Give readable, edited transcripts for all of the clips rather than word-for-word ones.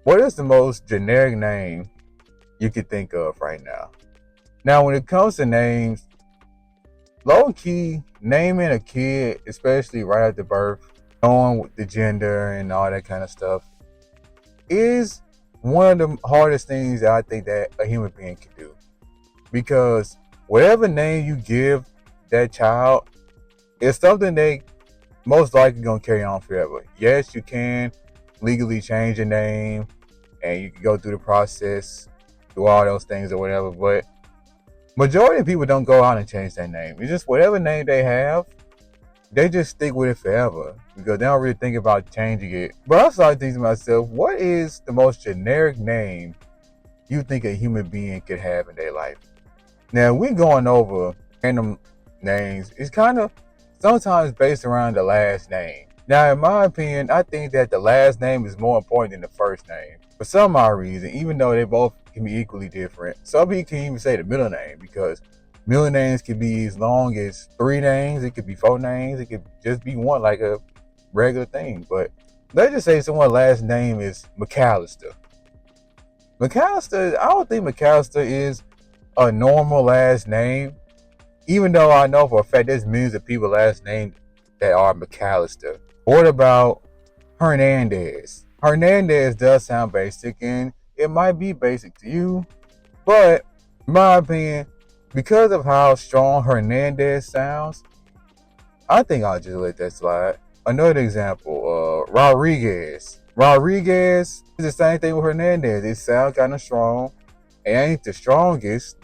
What is the most generic name you could think of right now? Now, when it comes to names, low key, naming a kid, especially right after birth, knowing the gender and all that kind of stuff, is one of the hardest things that I think that a human being can do. Because whatever name you give that child is something they most likely gonna carry on forever. Yes, you can legally change your name and you can go through the process, do all those things or whatever, but majority of people don't go out and change their name. It's just whatever name they have, they just stick with it forever because they don't really think about changing it. But I started thinking to myself, what is the most generic name you think a human being could have in their life? Now, we going over random names. It's kind of sometimes based around the last name. Now, in my opinion, I think that the last name is more important than the first name. For some odd reason, even though they both can be equally different, some people can even say the middle name because middle names can be as long as 3 names, it could be 4 names, it could just be one, like a regular thing. But let's just say someone's last name is McAllister. McAllister, I don't think McAllister is a normal last name, even though I know for a fact there's millions of people last name that are McAllister. What about Hernandez? Hernandez does sound basic, and it might be basic to you, but in my opinion, because of how strong Hernandez sounds, I think I'll just let that slide. Another example, Rodriguez. Rodriguez is the same thing with Hernandez. It sounds kind of strong. It ain't the strongest,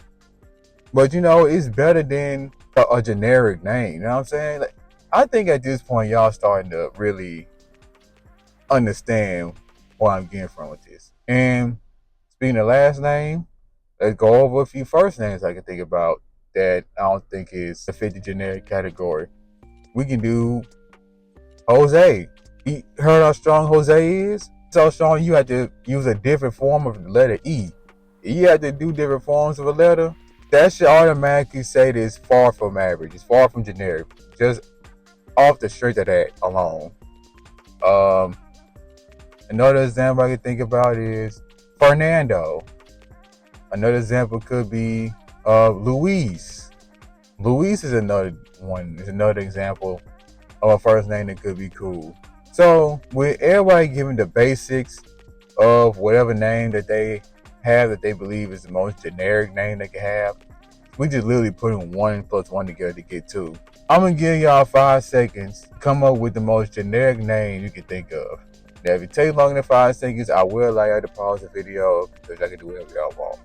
but it's better than a generic name. You know what I'm saying? Like, I think at this point, y'all starting to really understand where I'm getting from with this. And speaking of last name, let's go over a few first names I can think about that I don't think is a fit the generic category. We can do Jose. You heard how strong Jose is? So strong you have to use a different form of the letter E. You have to do different forms of a letter. That should automatically say that it's far from average. It's far from generic. Just off the strength of that alone. Um, Another example I can think about is Fernando. Another example could be Luis. Luis is another one. Is another example of a first name that could be cool. So with everybody giving the basics of whatever name that they have that they believe is the most generic name they can have, we just literally putting 1 + 1 together to get 2. I'm gonna give y'all 5 seconds to come up with the most generic name you can think of. Now, if it takes longer than 5 seconds, I will allow you to pause the video because I can do whatever y'all want.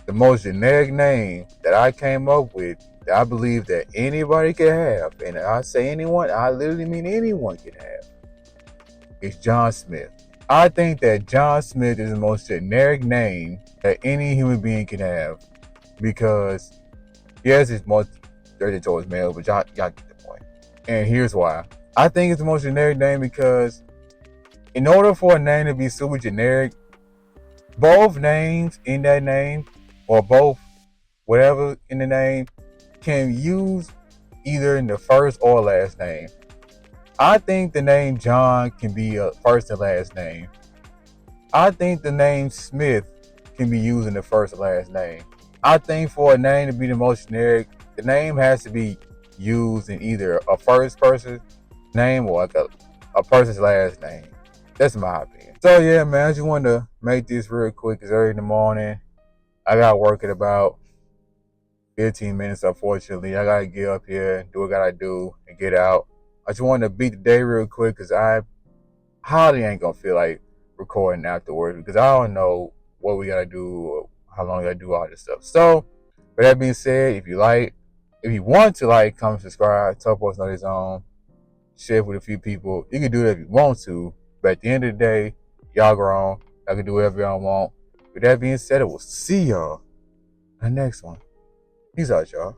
The most generic name that I came up with that I believe that anybody can have, and I say anyone, I literally mean anyone can have, is John Smith. I think that John Smith is the most generic name that any human being can have because, yes, it's more directed towards male, but y'all get the point. And here's why. I think it's the most generic name because in order for a name to be super generic, both names in that name or both whatever in the name can use either in the first or last name. I think the name John can be a first and last name. I think the name Smith can be used in the first and last name. I think for a name to be the most generic, the name has to be used in either a first person name or like a person's last name. That's my opinion. So yeah, man, I just wanted to make this real quick. It's early in the morning. I got work at about 15 minutes, unfortunately. I gotta get up here, do what I gotta do, and get out. I just wanted to beat the day real quick because I hardly ain't gonna feel like recording afterwards because I don't know what we gotta do or how long we gotta do all this stuff. So, with that being said, if you want to like, comment, subscribe, tell post on his own, share with a few people. You can do that if you want to, but at the end of the day, y'all grown. Y'all can do whatever y'all want. With that being said, I will see y'all in the next one. Peace out, y'all.